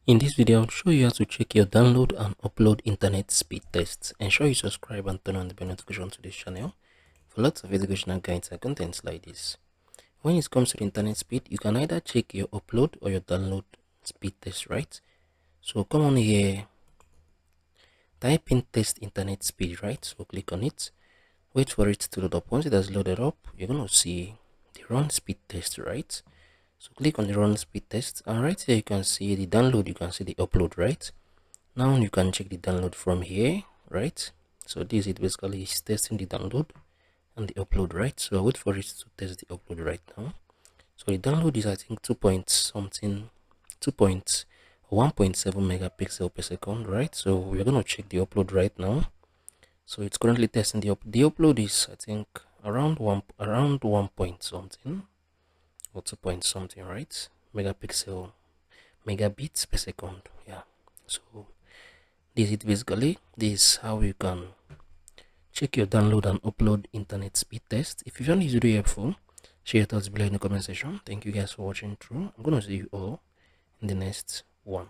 In this video, I'll show you how to check your download and upload internet speed tests. Ensure you subscribe and turn on the bell notification to this channel for lots of educational guides and contents like this. When it comes to the internet speed, you can either check your upload or your download speed test, right? So come on here, type in test internet speed, right? So click on it, wait for it to load up. Once it has loaded up, you're going to see the run speed test, right? So click on the run speed test, and right here you can see the download, you can see the upload, right? Now you can check the download from here, right? So this it basically is testing the download and the upload, right? So I'll wait for it to test the upload right now. So the download is, I think, 1.7 megapixel per second, right? So we're gonna check the upload right now. So it's currently testing the upload is, I think, around one point something or 2 point something, right? Megabits per second. Yeah. So this is how you can check your download and upload internet speed test. If you found this video helpful, share your thoughts below in the comment section. Thank you guys for watching through. I'm gonna see you all in the next one.